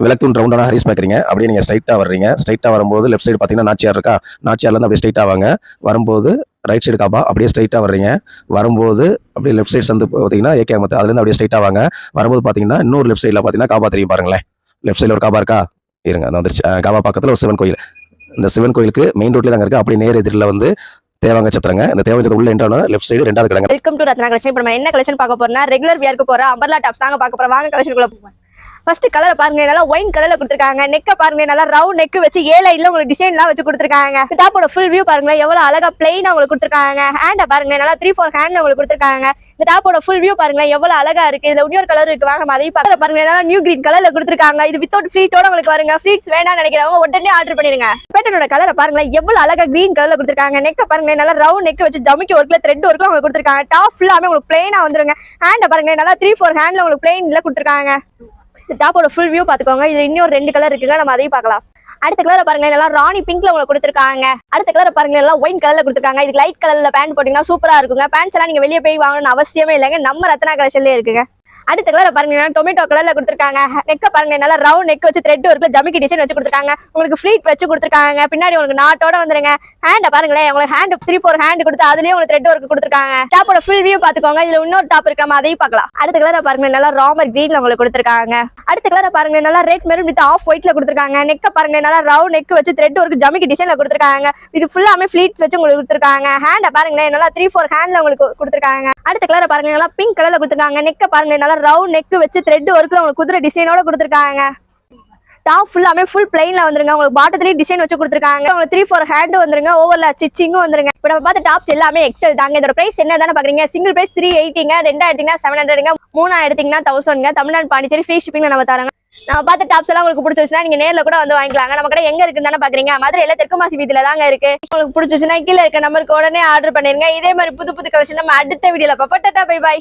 விளக்குன் ரவுண்டான ஹரிஸ் பார்க்குறீங்க. அப்படியே நீங்கள் ஸ்ட்ரைட்டாக வர்றீங்க. ஸ்ட்ரைட்டாக வரும்போது லெஃப்ட் சைடு பார்த்தீங்கன்னா நாச்சியார் இருக்கா, நாச்சியார்லேருந்து அப்படியே ஸ்ட்ரைட்டாக வாங்க. வரும்போது ரைட் சைடு காபா, அப்படியே ஸ்ட்ரைட்டாக வர்றீங்க. வரும்போது அப்படியே லெஃப்ட் சைடு சந்து பார்த்தீங்கன்னா ஏகே அகமத், அதுலேருந்து அப்படியே ஸ்ட்ரைட்டாக வாங்க. வரும்போது பார்த்தீங்கன்னா இன்னொரு லெஃப்ட் சைடில் பார்த்தீங்கன்னா காபா தெரியும் பாருங்களேன். லெஃப்ட் சைடில் ஒரு காபா இருக்கா, இருங்க அந்த வந்துருச்சு. காபா பக்கத்தில் ஒரு சிவன் கோயில். இந்த சிவன் கோயிலுக்கு மெயின் ரோட்லேயே தாங்க இருக்குது. அப்படி நேர் எதிரில் வந்து தேவாங்க சத்திரங்க. இந்த தேவாங்க சத்திரம் உள்ள என்ட்ரான லெஃப்ட் சைடு ரெண்டாவது கடைங்க. Welcome to Ratna collection. இப்போ நம்ம என்ன கலெக்ஷன் பார்க்க போறோம்னா ரெகுலர் வியருக்கு போற அம்பர்லா டாப்ஸ் தாங்க பார்க்க போறோம். வாங்க கலெக்ஷனுக்குள்ள போவோம். ஃபர்ஸ்ட் கலர் பாருங்க, நல்லா ஒயின் கலர்ல கொடுத்துருக்காங்க. நெக்க பாருங்க, நல்லா ரவுண்ட் நெக் வச்சு ஏ லைன்ல உங்களுக்கு டிசைன்லாம் வச்சு கொடுத்துருக்காங்க. டாப்போட ஃபுல் வியூ பாருங்க, எவ்வளவு அழகா பிளைனா உங்களுக்கு கொடுத்துருக்காங்க. ஹேண்ட பாருங்க, நல்லா 3/4 ஹேண்ட் உங்களுக்கு கொடுத்துருக்காங்க. இந்த டாப்போட ஃபுல் வியூ பாருங்க, எவ்வளவு அழகா இருக்கு. இதுல இன்னொரு கலர் இருக்கு, வாங்க நம்ம அதையும் பாருங்க. நல்லா நியூ கிரீன் கலர்ல கொடுத்துருக்காங்க. இது வித்தவுட் ஃபிளீட்டோட உங்களுக்கு பாருங்க. ஃபிளீட்ஸ் வேணாம்னு நினைக்கிறவங்க உடனே ஆர்டர் பண்ணிருங்க. பேட்டனோட கலரை பாருங்க, எவ்வளவு அழகா கிரீன் கலர்ல கொடுத்துருக்காங்க. நெக்க பாருங்க, நல்லா ரவுண்ட் நெக் வச்சு ஜமிக்கி ஒர்க்ல த்ரெட் ஒர்க்ல உங்களுக்கு கொடுத்துருக்காங்க. டாப் ஃபுல்லாமே உங்களுக்கு பிளைனா வந்துருங்க. ஹேண்ட பாருங்க, நல்லா 3/4 ஹேண்ட்ல உங்களுக்கு பிளைன்ல கொடுத்துருக்காங்க. டாப்போட ஃபுல் வியூ பாத்துக்கோங்க. இது இன்னொரு 2 கலர் இருக்குங்க, நம்ம அதையும் பார்க்கலாம். அடுத்த கலரை பாருங்க, நல்லா ராணி பிங்க்ல உங்களுக்கு கொடுத்துருக்காங்க. அடுத்த கலரை பாருங்க, எல்லாம் ஒயின் கலர்ல கொடுத்துருக்காங்க. இதுக்கு லைட் கலர்ல பேண்ட் போட்டீங்கன்னா சூப்பரா இருக்குங்க. பேண்ட்ஸ் எல்லாம் நீங்க வெளியே போய் வாங்கணும்னு அவசியமே இல்லைங்க, நம்ம ரத்னா கலெக்ஷன்லயே இருக்குங்க. அடுத்த கலரை பாருங்க, டொமேட்டோ கலர்ல கொடுத்துருக்காங்க. நெக்க பாருங்க, நல்லா ரவுண்ட் நெக் வச்சு த்ரெட் ஒர்க்ல ஜமிக்கி டிசைன் வச்சு கொடுத்துருக்காங்க. உங்களுக்கு ஃபிளீட் வச்சு கொடுத்துருக்காங்க. பின்னாடி உங்களுக்கு நாட்டோட வந்துருங்க. ஹேண்ட பாருங்களேன், உங்களுக்கு ஹேண்ட் 3/4 ஹேண்ட் கொடுத்து அதுலயே உங்களுக்கு த்ரெட் ஒர்க் கொடுத்துருக்காங்க. டாப்போட ஃபுல் வியூ பாத்துக்கோங்க. இதுல இன்னொரு டாப் இருக்கு, நம்ம அதையும் பார்க்கலாம். அடுத்த கலரை பாருங்க, நல்லா ராமர் கிரீன்ல உங்களுக்கு கொடுத்துருக்காங்க. அடுத்த கலரை பாருங்க, நல்லா ரெட் மெரூன் வித் ஆஃப் ஒயிட்ல கொடுத்துருக்காங்க. நெக்க பாருங்க, நல்லா ரவுண்ட் நெக் வச்சு த்ரெட் ஒர்க் ஜமிக்கி டிசைன்ல கொடுத்துருக்காங்க. இது ஃபுல்லாமே ஃபிளீட்ஸ் வச்சு உங்களுக்கு கொடுத்துருக்காங்க. ஹேண்ட பாருங்களேன், நல்லா 3/4 ஹேண்ட்ல உங்களுக்கு கொடுத்துருக்காங்க. அடுத்த கலரை பாருங்க, நல்லா பிங்க் கலர்ல கொடுத்துருக்காங்க. நெக்க பாருங்க, நல்லா ரவுண்ட் நெக் வச்சு த்ரெட் ஒர்க்ல உங்களுக்கு குதிரை டிசைனோட கொடுத்துருக்காங்க. டாப் ஃபுல்லாமே ஃபுல் பிளைன்ல வந்துருங்க. உங்களுக்கு பாட்டத்திலேயே டிசைன் வச்சு கொடுத்துருக்காங்க. உங்களுக்கு 3/4 ஹேண்ட் வந்துருங்க. ஓவர்ல ஸ்டிச்சிங்கும் வந்துருங்க. இப்போ நம்ம பார்த்த டாப்ஸ் எல்லாமே எக்ஸல் தாங்க. இதோட பிரைஸ் என்ன தானே பாக்குறீங்க. சிங்கிள் பிரைஸ் 380ங்க, 2 எடுத்தீங்கன்னா 700ங்க, 3 எடுத்தீங்கன்னா 1000ங்க. தமிழ்நாடு பாண்டிச்சேரி ஃப்ரீ ஷிப்பிங்ல நம்ம தராங்க. நம்ம பார்த்த டாப்ஸ் எல்லாம் உங்களுக்கு பிடிச்சிருச்சுன்னா நீங்க நேர்ல கூட வந்து வாங்கிக்கலாங்க. நம்ம கடை எங்க இருக்குன்னு தானே பாக்குறீங்க. மதுரையில தெற்குமாசி வீதியில தாங்க இருக்கு. உங்களுக்கு பிடிச்சிருச்சுன்னா கீழே இருக்க நம்பருக்கு உடனே ஆர்டர் பண்ணிருங்க. இதே மாதிரி புது புது கலெக்ஷன் நம்ம அடுத்த வீடியோல பாப்போம். Tata bye by.